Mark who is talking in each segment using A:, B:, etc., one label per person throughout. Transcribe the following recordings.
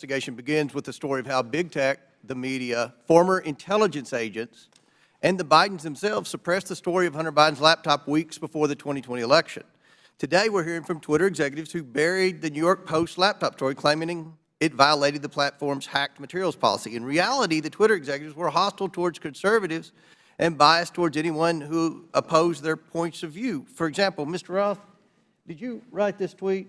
A: Investigation begins with the story of how big tech, the media, former intelligence agents, and the Bidens themselves suppressed the story of Hunter Biden's laptop weeks before the 2020 election. Today, we're hearing from Twitter executives who buried the New York Post laptop story, claiming it violated the platform's hacked materials policy. In reality, the Twitter executives were hostile towards conservatives and biased towards anyone who opposed their points of view. For example, Mr. Roth, did you write this tweet?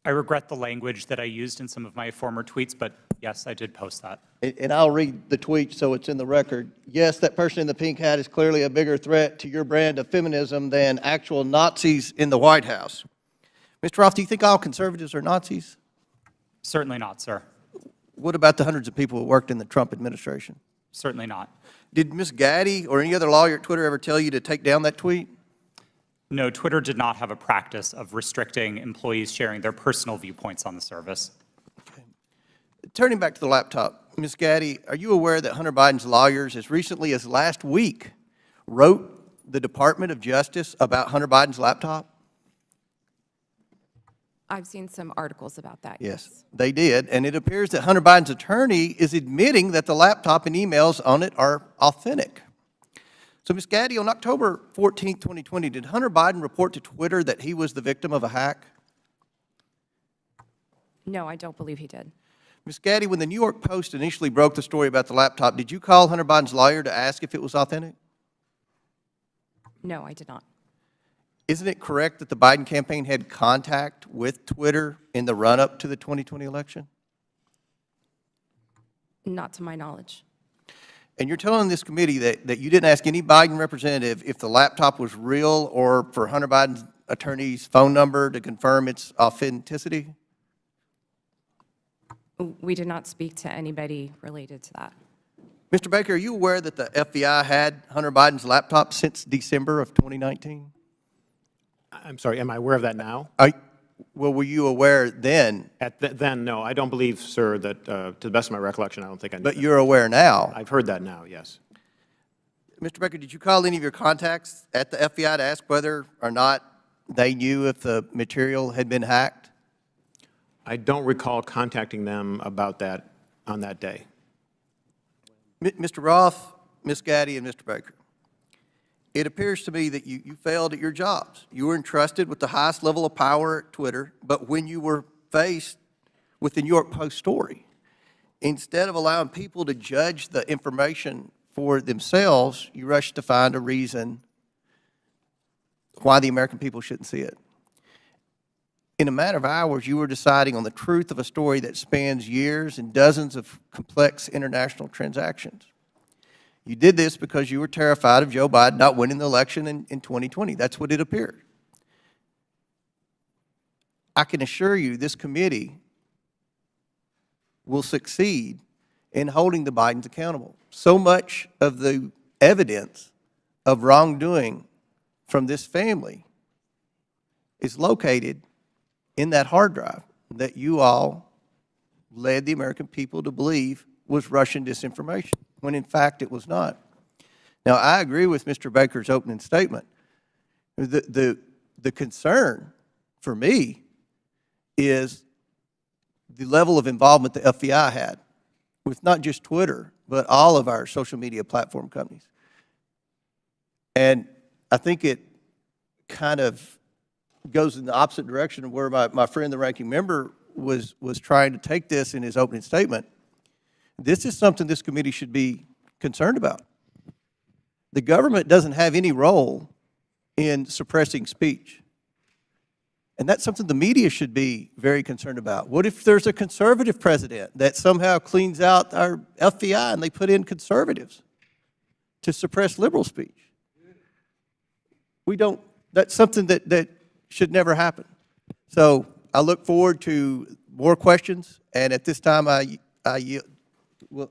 B: I regret the language that I used in some of my former tweets, but yes, I did post that.
A: And I'll read the tweet so it's in the record. Yes, that person in the pink hat is clearly a bigger threat to your brand of feminism than actual Nazis in the White House. Mr. Roth, do you think all conservatives are Nazis?
B: Certainly not, sir.
A: What about the hundreds of people who worked in the Trump administration?
B: Certainly not.
A: Did Ms. Gaddy or any other lawyer at Twitter ever tell you to take down that tweet?
B: No, Twitter did not have a practice of restricting employees sharing their personal viewpoints on the service.
A: Okay. Turning back to the laptop, Ms. Gaddy, are you aware that Hunter Biden's lawyers, as recently as last week, wrote the Department of Justice about Hunter Biden's laptop?
C: I've seen some articles about that.
A: Yes, they did. And it appears that Hunter Biden's attorney is admitting that the laptop and emails on it are authentic. So, Ms. Gaddy, on October 14, 2020, did Hunter Biden report to Twitter that he was the victim of a hack?
C: No, I don't believe he did.
A: Ms. Gaddy, when the New York Post initially broke the story about the laptop, did you call Hunter Biden's lawyer to ask if it was authentic?
C: No, I did not.
A: Isn't it correct that the Biden campaign had contact with Twitter in the run-up to the 2020 election?
C: Not to my knowledge.
A: And you're telling this committee that you didn't ask any Biden representative if the laptop was real or for Hunter Biden's attorney's phone number to confirm its authenticity?
C: We did not speak to anybody related to that.
A: Mr. Baker, are you aware that the FBI had Hunter Biden's laptop since December of 2019?
D: I'm sorry, am I aware of that now?
A: Well, were you aware then?
D: Then, no. I don't believe, sir, that to the best of my recollection, I don't think I knew
A: But
D: that.
A: you're aware now?
D: I've heard that now, yes.
A: Mr. Baker, did you call any of your contacts at the FBI to ask whether or not they knew if the material had been hacked?
D: I don't recall contacting them about that on that day.
A: Mr. Roth, Ms. Gaddy, and Mr. Baker, it appears to me that you failed at your jobs. You were entrusted with the highest level of power at Twitter, but when you were faced with the New York Post story, instead of allowing people to judge the information for themselves, you rushed to find a reason why the American people shouldn't see it. In a matter of hours, you were deciding on the truth of a story that spans years and dozens of complex international transactions. You did this because you were terrified of Joe Biden not winning the election in 2020. That's what it appeared. I can assure you this committee will succeed in holding the Bidens accountable. So much of the evidence of wrongdoing from this family is located in that hard drive that you all led the American people to believe was Russian disinformation, when in fact it was not. Now, I agree with Mr. Baker's opening statement. The concern for me is the level of involvement the FBI had with not just Twitter, but all of our social media platform companies. And I think it kind of goes in the opposite direction of where my friend, the ranking member, was trying to take this in his opening statement. This is something this committee should be concerned about. The government doesn't have any role in suppressing speech. And that's something the media should be very concerned about. What if there's a conservative president that somehow cleans out our FBI and they put in conservatives to suppress liberal speech? That's something that should never happen. So I look forward to more questions, and at this time I yield. Well,